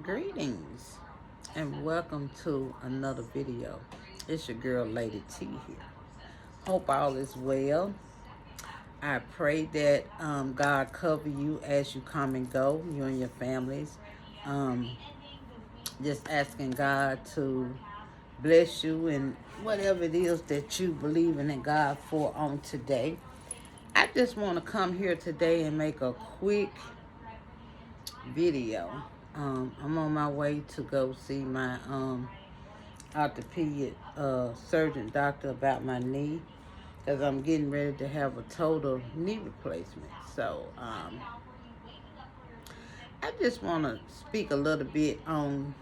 Greetings and welcome to another video. It's your girl Lady T here. Hope all is well. I pray that God cover you as you come and go, you and your families. Just asking God to bless you and whatever it is that you believe in God for on today. I just want to come here today and make a quick video. I'm on my way to go see my orthopedic surgeon doctor about my knee because I'm getting ready to have a total knee replacement. So I just want to speak a little bit on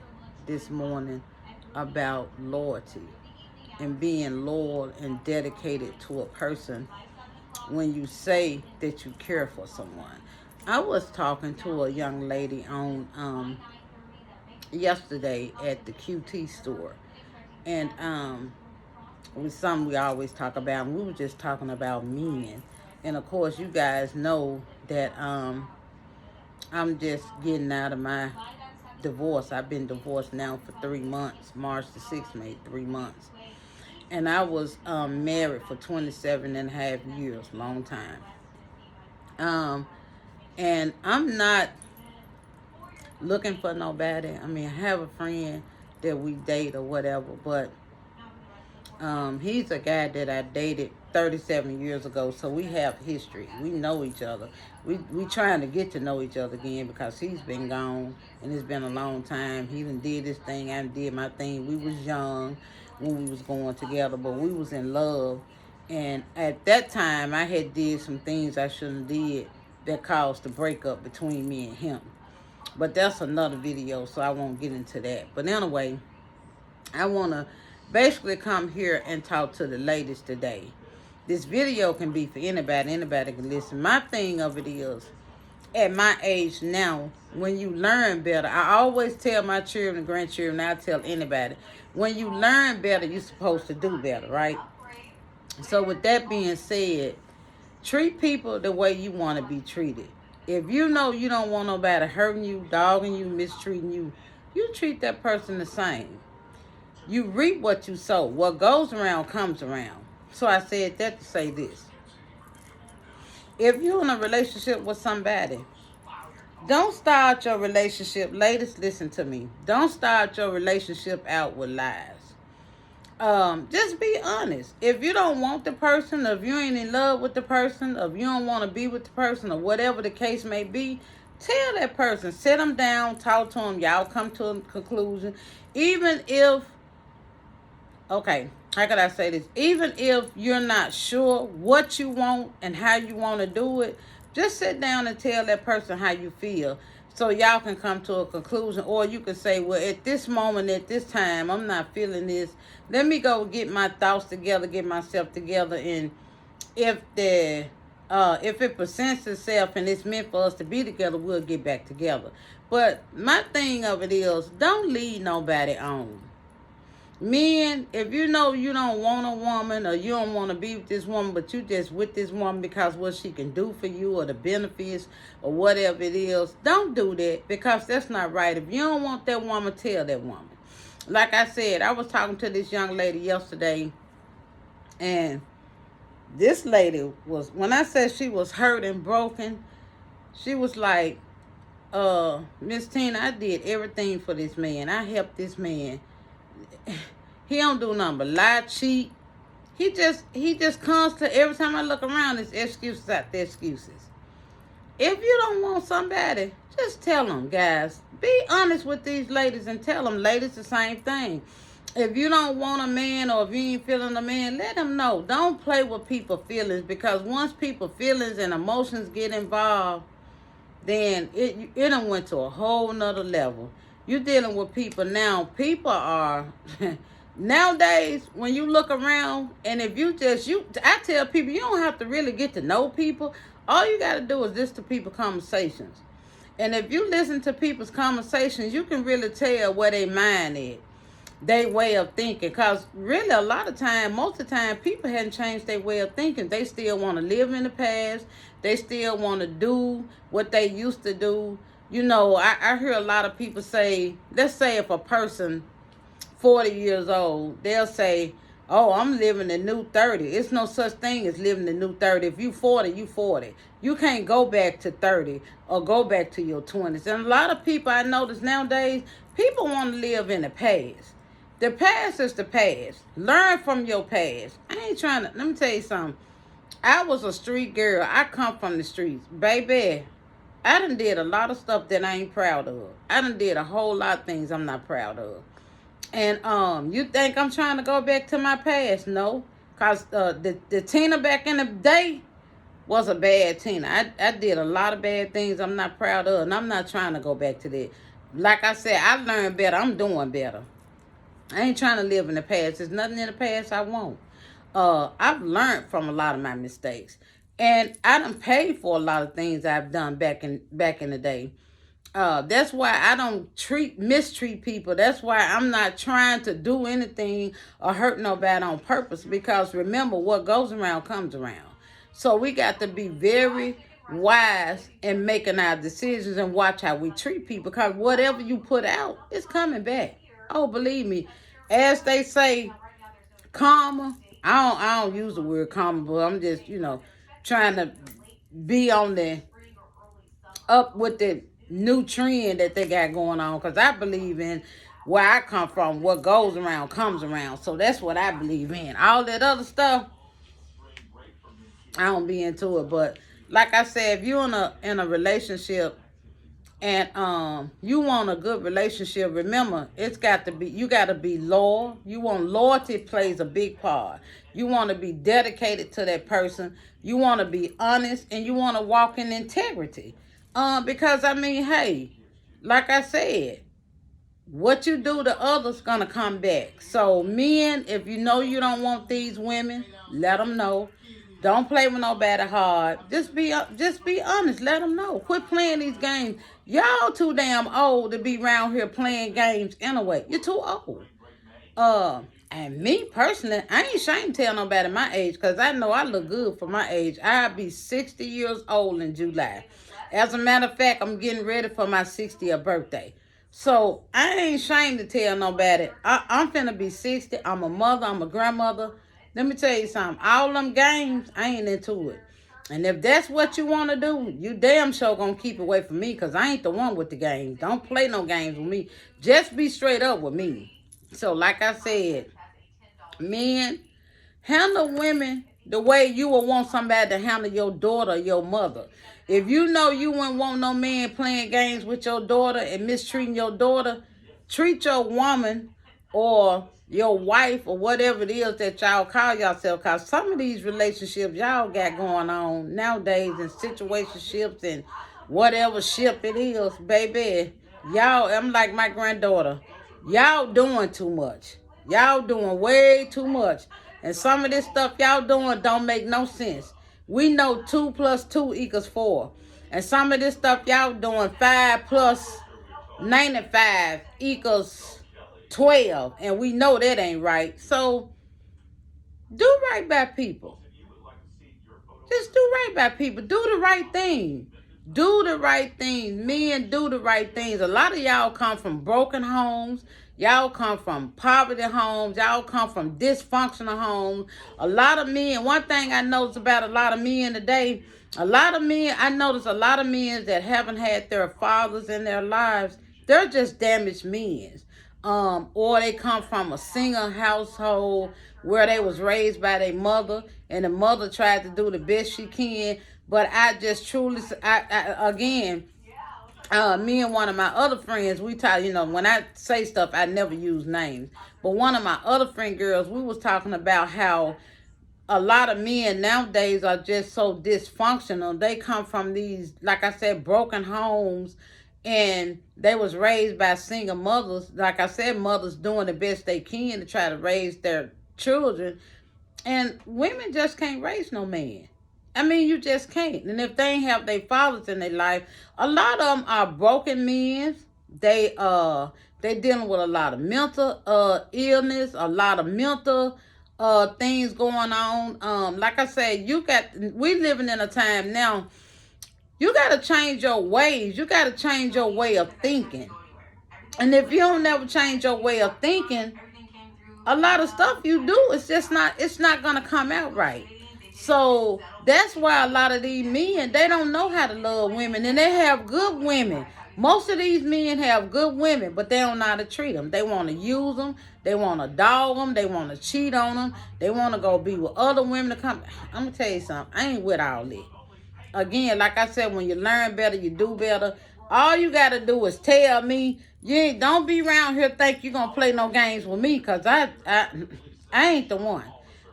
this morning about loyalty and being loyal and dedicated to a person when you say that you care for someone. I was talking to a young lady on yesterday at the QT store, and it was something we always talk about. And we were just talking about men, and of course, you guys know that I'm just getting out of my divorce. I've been divorced now for 3 months. March the 6th made 3 months, and I was married for 27 and a half years, long time. And I'm not looking for nobody. I mean, I have a friend that we date or whatever, but he's a guy that I dated 37 years ago, so we have history. We know each other. We trying to get to know each other again because he's been gone and it's been a long time. He even did his thing, I did my thing. We was young when we was going together, but we was in love. And at that time, I had did some things I shouldn't have did that caused the breakup between me and him. But that's another video, so I won't get into that. But anyway, I want to basically come here and talk to the ladies today. This video can be for anybody. Anybody can listen. My thing of it is, at my age now, when you learn better, I always tell my children and grandchildren, I tell anybody, when you learn better, you're supposed to do better, right? So with that being said, treat people the way you want to be treated. If you know you don't want nobody hurting you, dogging you, mistreating you, you treat that person the same. You reap what you sow. What goes around comes around. So I said that to say this. If you're in a relationship with somebody, don't start your relationship, ladies, listen to me. Don't start your relationship out with lies. Just be honest. If you don't want the person, or if you ain't in love with the person, or if you don't want to be with the person, or whatever the case may be, tell that person. Sit them down, talk to them. Y'all come to a conclusion. Even if, okay, how could I say this? Even if you're not sure what you want and how you want to do it, just sit down and tell that person how you feel, so y'all can come to a conclusion. Or you can say, well, at this moment, at this time, I'm not feeling this. Let me go get my thoughts together, get myself together, and if it presents itself and it's meant for us to be together, we'll get back together. But my thing of it is, don't lead nobody on. Men, if you know you don't want a woman, or you don't want to be with this woman, but you just with this woman because what she can do for you or the benefits or whatever it is, don't do that, because that's not right. If you don't want that woman, tell that woman. Like I said, I was talking to this young lady yesterday, and this lady was, when I said she was hurt and broken, she was like, Miss Tina, I did everything for this man. I helped this man. He don't do nothing but lie, cheat. He just constantly, every time I look around, it's excuses after excuses. If you don't want somebody, just tell them, guys. Be honest with these ladies and tell them, ladies, the same thing. If you don't want a man, or if you ain't feeling a man, let them know. Don't play with people's feelings, because once people's feelings and emotions get involved, then it done went to a whole nother level. You're dealing with people now. People are nowadays, when you look around, and if I tell people, you don't have to really get to know people. All you got to do is listen to people's conversations. And if you listen to people's conversations, you can really tell where their mind is, their way of thinking. Because really, a lot of time, most of the time, people hadn't changed their way of thinking. They still want to live in the past. They still want to do what they used to do. You know, I hear a lot of people say, let's say if a person 40 years old, they'll say, oh, I'm living the new 30. It's no such thing as living the new 30. If you 40, you 40. You can't go back to 30 or go back to your 20s. And a lot of people I notice nowadays, people want to live in the past. The past is the past. Learn from your past. I ain't trying to, let me tell you something. I was a street girl. I come from the streets. Baby, I done did a lot of stuff that I ain't proud of. I done did a whole lot of things I'm not proud of. And you think I'm trying to go back to my past? No. Because the Tina back in the day was a bad Tina. I did a lot of bad things I'm not proud of. And I'm not trying to go back to that. Like I said, I learned better. I'm doing better. I ain't trying to live in the past. There's nothing in the past I won't. I've learned from a lot of my mistakes. And I done paid for a lot of things I've done back in the day. That's why I don't mistreat people. That's why I'm not trying to do anything or hurt nobody on purpose. Because remember, what goes around comes around. So we got to be very wise in making our decisions and watch how we treat people. Because whatever you put out, it's coming back. Oh, believe me. As they say, karma. I don't use the word karma, but I'm just, trying to be on the up with the new trend that they got going on, because I believe in where I come from, what goes around comes around. So that's what I believe in. All that other stuff, I don't be into it. But like I said, if you're in a relationship and you want a good relationship, remember, you got to be loyal. Loyalty plays a big part. You want to be dedicated to that person. You want to be honest, and you want to walk in integrity. Because I mean, hey, like I said, what you do to others gonna come back. So men, if you know you don't want these women, let them know. Don't play with nobody hard. Just be honest. Let them know. Quit playing these games. Y'all too damn old to be around here playing games anyway. You're too old. And me personally, I ain't ashamed to tell nobody my age, because I know I look good for my age. I'll be 60 years old in July. As a matter of fact, I'm getting ready for my 60th birthday. So I ain't ashamed to tell nobody. I'm finna be 60. I'm a mother. I'm a grandmother. Let me tell you something. All them games, I ain't into it. And if that's what you want to do, you damn sure gonna keep away from me, because I ain't the one with the games. Don't play no games with me. Just be straight up with me. So like I said, men, handle women the way you would want somebody to handle your daughter or your mother. If you know you wouldn't want no man playing games with your daughter and mistreating your daughter, treat your woman or your wife or whatever it is that y'all call yourself. Because some of these relationships y'all got going on nowadays, and situationships and whatever ship it is, baby, y'all, I'm like my granddaughter. Y'all doing too much. Y'all doing way too much. And some of this stuff y'all doing don't make no sense. We know 2 + 2 = 4. And some of this stuff y'all doing, 5 + 95 = 12. And we know that ain't right. So do right by people. Just do right by people. Do the right thing. Do the right thing. Men, do the right things. A lot of y'all come from broken homes. Y'all come from poverty homes. Y'all come from dysfunctional homes. A lot of men, one thing I notice about a lot of men today, I notice a lot of men that haven't had their fathers in their lives, they're just damaged men. Or they come from a single household where they was raised by their mother, and the mother tried to do the best she can. But I just truly, again, me and one of my other friends, we talk, when I say stuff, I never use names. But one of my other friend girls, we was talking about how a lot of men nowadays are just so dysfunctional. They come from these, like I said, broken homes, and they was raised by single mothers. Like I said, mothers doing the best they can to try to raise their children. And women just can't raise no man. I mean, you just can't. And if they ain't have their fathers in their life, a lot of them are broken men. They dealing with a lot of mental illness, a lot of mental things going on. Like I said, we living in a time now. You got to change your ways. You got to change your way of thinking. And if you don't never change your way of thinking, a lot of stuff you do, it's not going to come out right. So that's why a lot of these men, they don't know how to love women, and they have good women. Most of these men have good women, but they don't know how to treat them. They want to use them. They want to dog them. They want to cheat on them. They want to go be with other women to come. I'm going to tell you something. I ain't with all that. Again, like I said, when you learn better, you do better. All you got to do is tell me. Don't be around here think you're going to play no games with me, because I ain't the one.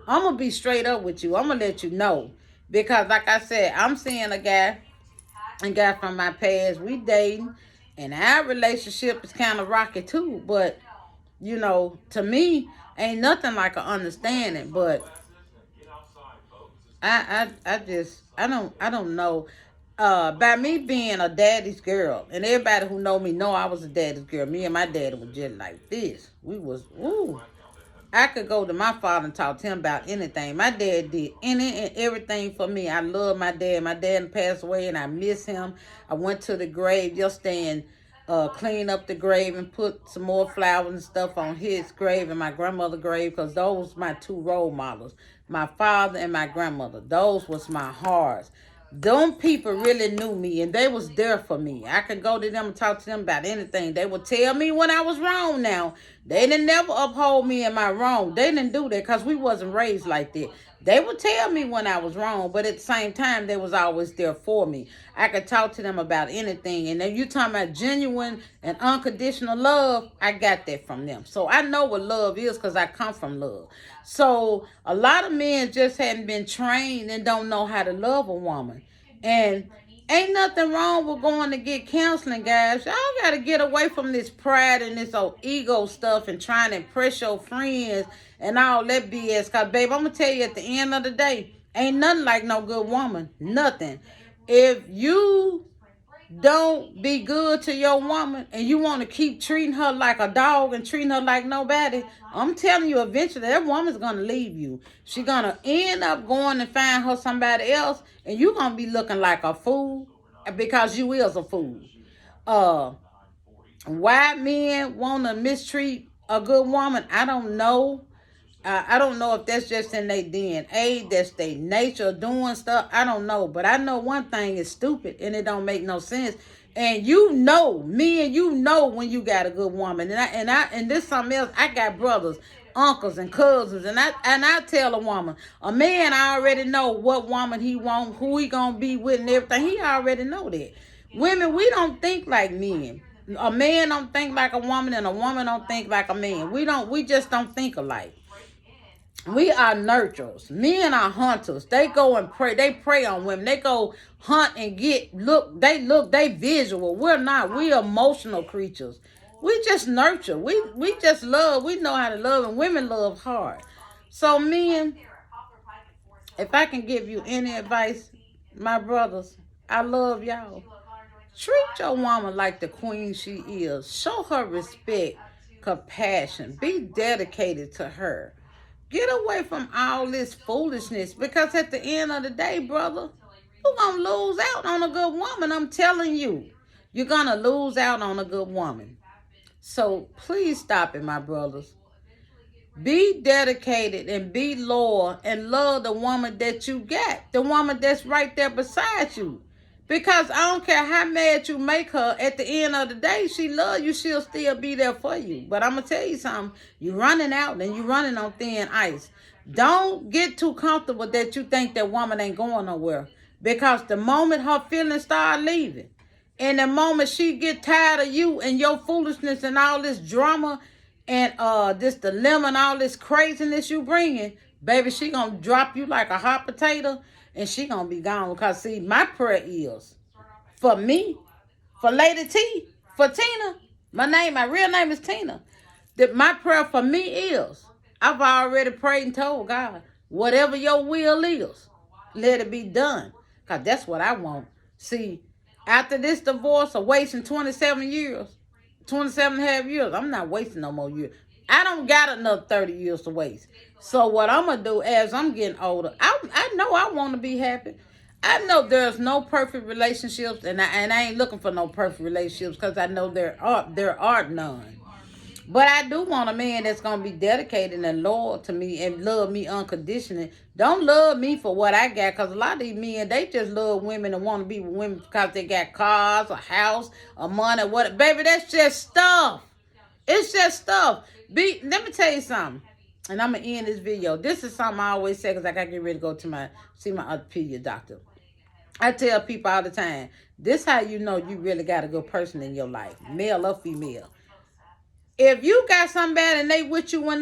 I'm going to be straight up with you. I'm going to let you know. Because like I said, I'm seeing a guy from my past. We dating, and our relationship is kind of rocky too. But, to me, ain't nothing like an understanding. But I don't know. By me being a daddy's girl, and everybody who know me know I was a daddy's girl. Me and my daddy was just like this. We was, I could go to my father and talk to him about anything. My dad did any and everything for me. I love my dad. My dad passed away, and I miss him. I went to the grave yesterday and cleaned up the grave and put some more flowers and stuff on his grave and my grandmother's grave, because those were my two role models. My father and my grandmother. Those was my hearts. Them people really knew me, and they was there for me. I could go to them and talk to them about anything. They would tell me when I was wrong now. They didn't never uphold me in my wrong. They didn't do that because we wasn't raised like that. They would tell me when I was wrong, but at the same time, they was always there for me. I could talk to them about anything. And if you're talking about genuine and unconditional love, I got that from them. So I know what love is because I come from love. So a lot of men just hadn't been trained and don't know how to love a woman. And ain't nothing wrong with going to get counseling, guys. Y'all got to get away from this pride and this old ego stuff and trying to impress your friends and all that BS. Because, babe, I'm going to tell you, at the end of the day, ain't nothing like no good woman. Nothing. If you don't be good to your woman and you want to keep treating her like a dog and treating her like nobody, I'm telling you, eventually that woman's going to leave you. She's going to end up going and find her somebody else, and you're going to be looking like a fool because you is a fool. Why men want to mistreat a good woman, I don't know. I don't know if that's just in their DNA, that's their nature of doing stuff. I don't know. But I know one thing is stupid and it don't make no sense. And me and you know when you got a good woman. And this something else. I got brothers, uncles, and cousins. And I tell a woman, a man already know what woman he want, who he gonna be with and everything. He already know that. Women, we don't think like men. A man don't think like a woman, and a woman don't think like a man. We just don't think alike. We are nurturers. Men are hunters. They go and pray. They prey on women. They go hunt and they visual. We're not. We're emotional creatures. We just nurture. We just love. We know how to love, and women love hard. So men, if I can give you any advice, my brothers, I love y'all. Treat your woman like the queen she is. Show her respect, compassion. Be dedicated to her. Get away from all this foolishness, because at the end of the day, brother, you're going to lose out on a good woman. I'm telling you. You're going to lose out on a good woman. So please stop it, my brothers. Be dedicated and be loyal and love the woman that you got. The woman that's right there beside you. Because I don't care how mad you make her, at the end of the day, she love you, she'll still be there for you. But I'm going to tell you something. You're running out and you're running on thin ice. Don't get too comfortable that you think that woman ain't going nowhere. Because the moment her feelings start leaving, and the moment she get tired of you and your foolishness and all this drama and this dilemma and all this craziness you bringing, baby, she going to drop you like a hot potato. And she gonna be gone. Because see, my prayer is for me, for Lady T, for Tina. My real name is Tina. That my prayer for me is, I've already prayed and told God, whatever your will is, let it be done. Because that's what I want. See, after this divorce of wasting 27 years, 27 and a half years, I'm not wasting no more years. I don't got another 30 years to waste. So what I'm going to do as I'm getting older, I know I want to be happy. I know there's no perfect relationships, and I ain't looking for no perfect relationships because I know there are none. But I do want a man that's gonna be dedicated and loyal to me and love me unconditionally. Don't love me for what I got, cause a lot of these men they just love women and want to be with women because they got cars, a house, a money, what? Baby, that's just stuff. It's just stuff. Let me tell you something, and I'm gonna end this video. This is something I always say because I gotta get ready to go to see my orthopedic doctor. I tell people all the time, this how you know you really got a good person in your life, male or female. If you got somebody and they with you when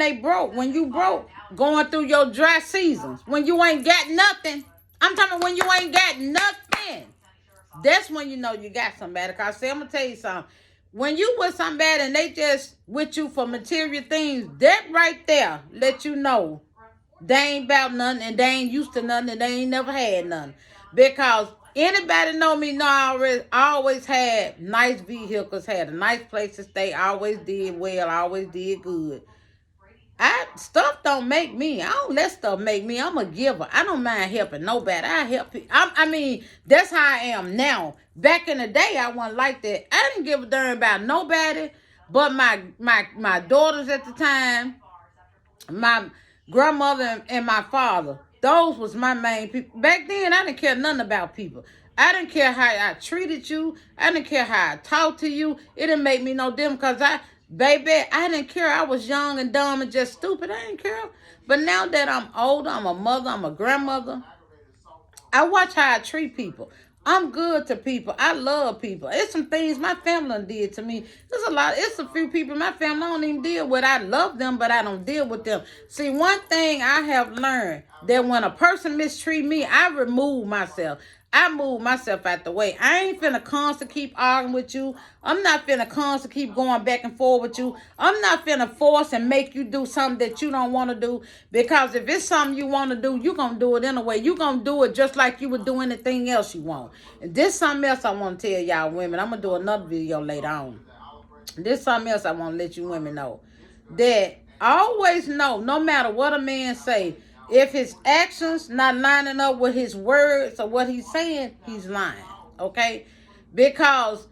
you broke, going through your dry seasons, when you ain't got nothing, I'm talking about when you ain't got nothing, that's when you know you got somebody. Because see, I'm going to tell you something. When you with somebody and they just with you for material things, that right there let you know they ain't about nothing and they ain't used to nothing and they ain't never had nothing. Because anybody know me know I always had nice vehicles, had a nice place to stay, always did well, always did good. Stuff don't make me. I don't let stuff make me. I'm a giver. I don't mind helping nobody. I help people. I mean, that's how I am now. Back in the day, I wasn't like that. I didn't give a darn about nobody but my daughters at the time, my grandmother and my father. Those was my main people. Back then, I didn't care nothing about people. I didn't care how I treated you. I didn't care how I talked to you. It didn't make me no different because baby, I didn't care. I was young and dumb and just stupid. I didn't care. But now that I'm older, I'm a mother, I'm a grandmother, I watch how I treat people. I'm good to people. I love people. It's some things my family did to me. It's a few people in my family I don't even deal with. I love them, but I don't deal with them. See, one thing I have learned, that when a person mistreat me, I remove myself. I move myself out the way. I ain't finna constantly keep arguing with you. I'm not finna constantly keep going back and forth with you. I'm not finna force and make you do something that you don't want to do. Because if it's something you want to do, you going to do it anyway. You going to do it just like you would do anything else you want. And this something else I want to tell y'all women. I'm going to do another video later on. This something else I want to let you women know. That I always know, no matter what a man say, if his actions not lining up with his words or what he's saying, he's lying. Okay? Because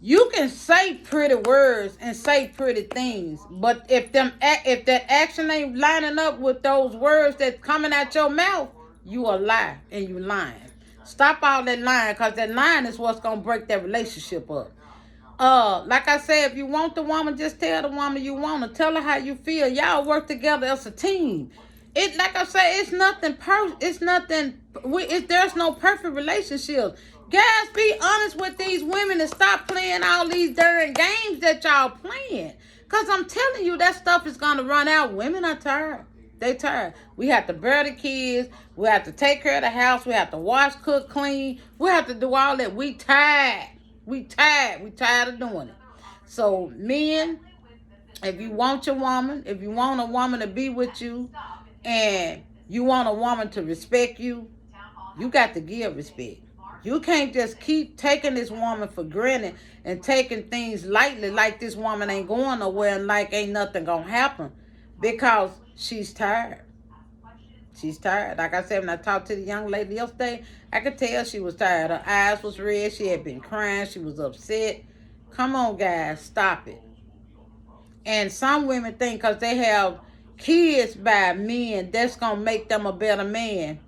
you can say pretty words and say pretty things, but if that action ain't lining up with those words that's coming out your mouth, you a lie and you lying. Stop all that lying, because that lying is what's gonna break that relationship up. Like I said, if you want the woman, just tell the woman you want her. Tell her how you feel. Y'all work together as a team. Like I say, it's nothing. There's no perfect relationships. Guys, be honest with these women and stop playing all these darn games that y'all playing. Cause I'm telling you, that stuff is gonna run out. Women are tired. They tired. We have to bear the kids. We have to take care of the house. We have to wash, cook, clean. We have to do all that. We tired. We tired. We tired of doing it. So men, if you want your woman, if you want a woman to be with you, and you want a woman to respect you, you got to give respect. You can't just keep taking this woman for granted and taking things lightly like this woman ain't going nowhere and like ain't nothing gonna happen, because she's tired. She's tired. Like I said, when I talked to the young lady yesterday, I could tell she was tired. Her eyes was red. She had been crying. She was upset. Come on, guys. Stop it. And some women think because they have kids by men, that's going to make them a better man.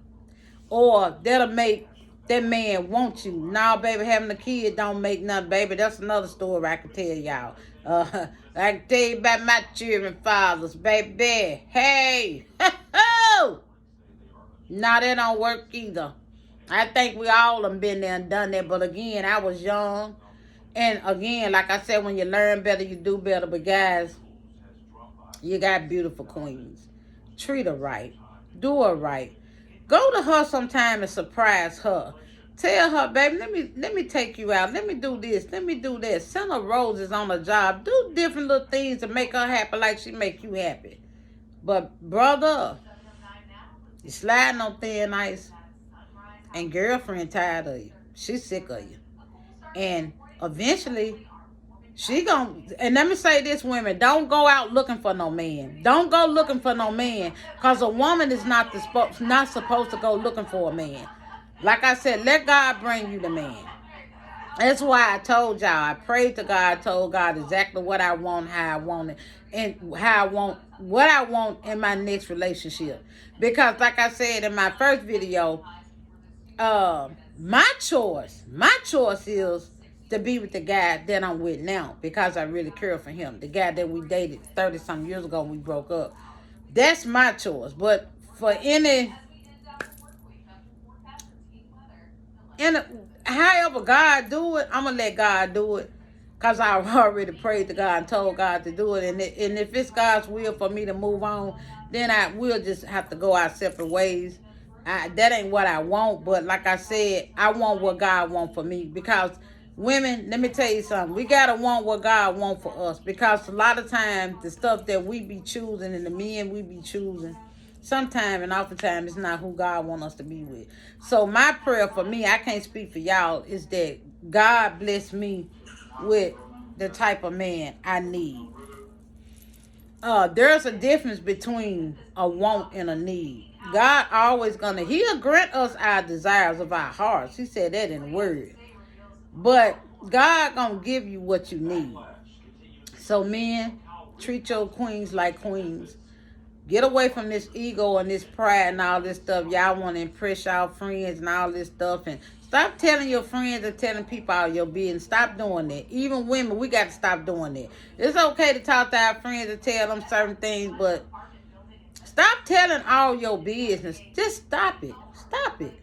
Or that'll make that man want you. Now, baby, having a kid don't make nothing, baby. That's another story I can tell y'all. I can tell you about my children fathers, baby. Hey! Nah, that don't work either. I think we all have been there and done that. But again, I was young. And again, like I said, when you learn better, you do better. But guys, you got beautiful queens. Treat her right. Do her right. Go to her sometime and surprise her. Tell her, baby, let me take you out. Let me do this. Let me do that. Send her roses on the job. Do different little things to make her happy like she make you happy. But brother, you sliding on thin ice, and girlfriend tired of you. She's sick of you. And eventually, and let me say this, women, don't go out looking for no man. Don't go looking for no man, because a woman is not supposed to go looking for a man. Like I said, let God bring you the man. That's why I told y'all, I prayed to God, told God exactly what I want, how I want it, and how I want, what I want in my next relationship. Because like I said in my first video, my choice is to be with the guy that I'm with now because I really care for him. The guy that we dated 30-some years ago and we broke up. That's my choice. But for however God do it, I'm going to let God do it. Because I already prayed to God and told God to do it. And if it's God's will for me to move on, then I will just have to go our separate ways. That ain't what I want. But like I said, I want what God wants for me. Because women, let me tell you something. We got to want what God wants for us. Because a lot of times, the stuff that we be choosing and the men we be choosing, sometimes and oftentimes it's not who God wants us to be with. So my prayer for me, I can't speak for y'all, is that God bless me with the type of man I need. There's a difference between a want and a need. God always he'll grant us our desires of our hearts. He said that in the word. But God gonna give you what you need. So men, treat your queens like queens. Get away from this ego and this pride and all this stuff. Y'all want to impress y'all friends and all this stuff. And stop telling your friends and telling people all your business. Stop doing that. Even women, we got to stop doing that. It's okay to talk to our friends and tell them certain things, but stop telling all your business. Just stop it. Stop it.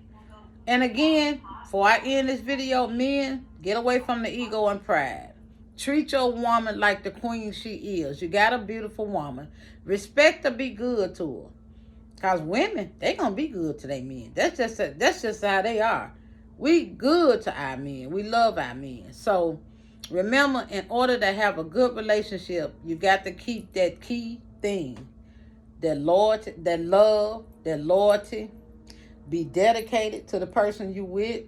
And again, before I end this video, men, get away from the ego and pride. Treat your woman like the queen she is. You got a beautiful woman. Respect her, be good to her. Because women, they going to be good to their men. That's just how they are. We good to our men. We love our men. So remember, in order to have a good relationship, you got to keep that key thing. That loyalty, that love, that loyalty. Be dedicated to the person you with.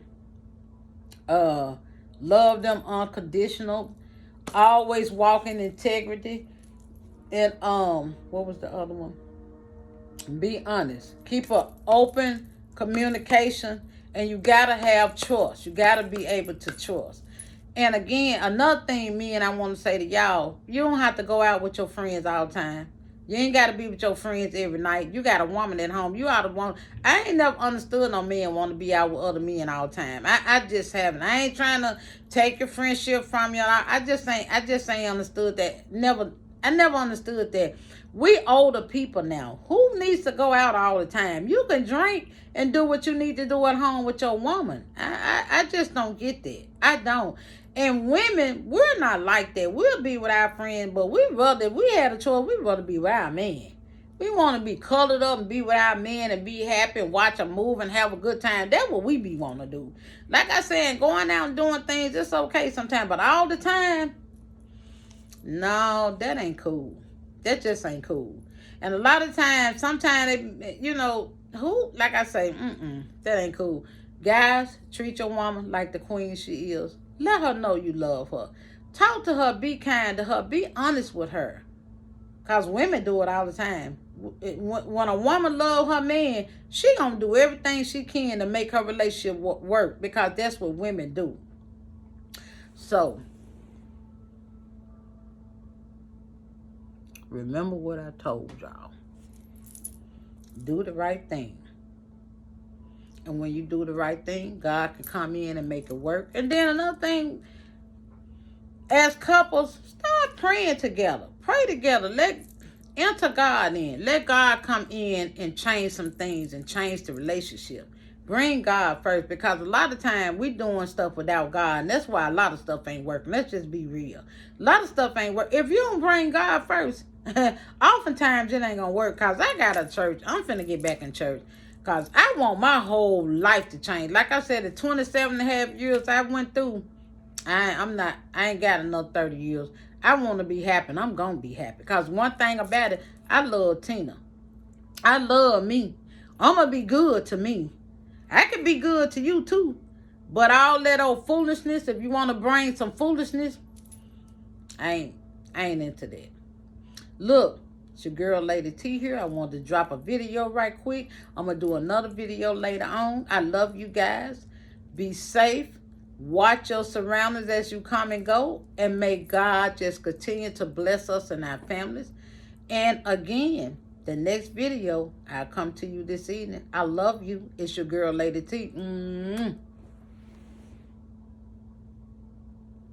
Love them unconditional. Always walk in integrity. And what was the other one? Be honest. Keep an open communication. And you gotta have trust. You gotta be able to trust. And again, another thing, me and I want to say to y'all, you don't have to go out with your friends all the time. You ain't got to be with your friends every night. You got a woman at home. You ought to want. I ain't never understood no men want to be out with other men all the time. I just haven't. I ain't trying to take your friendship from you. I just ain't understood that. I never understood that. We older people now. Who needs to go out all the time? You can drink and do what you need to do at home with your woman. I just don't get that. I don't. And women, we're not like that. We'll be with our friends, but if we had a choice, we'd rather be with our man. We want to be colored up and be with our men and be happy and watch a movie and have a good time. That's what we be want to do. Like I said, going out and doing things, it's okay sometimes. But all the time, no, that ain't cool. That just ain't cool. And a lot of times, sometimes, like I say, that ain't cool. Guys, treat your woman like the queen she is. Let her know you love her. Talk to her. Be kind to her. Be honest with her. Because women do it all the time. When a woman loves her man, she going to do everything she can to make her relationship work. Because that's what women do. So, remember what I told y'all. Do the right thing. And when you do the right thing, God can come in and make it work. And then another thing, as couples, start praying together. Pray together. Enter God in. Let God come in and change some things and change the relationship. Bring God first, because a lot of time we doing stuff without God, and that's why a lot of stuff ain't working. Let's just be real. A lot of stuff ain't working. If you don't bring God first, oftentimes it ain't gonna work. Because I got a church. I'm finna get back in church. Because I want my whole life to change. Like I said, the 27 and a half years I went through, I ain't got another 30 years. I want to be happy, and I'm going to be happy. Because one thing about it, I love Tina. I love me. I'm going to be good to me. I can be good to you too. But all that old foolishness, if you want to bring some foolishness, I ain't into that. Look, It's your girl, Lady T here. I want to drop a video right quick. I'm going to do another video later on. I love you guys. Be safe. Watch your surroundings as you come and go. And may God just continue to bless us and our families. And again, the next video, I'll come to you this evening. I love you. It's your girl, Lady T.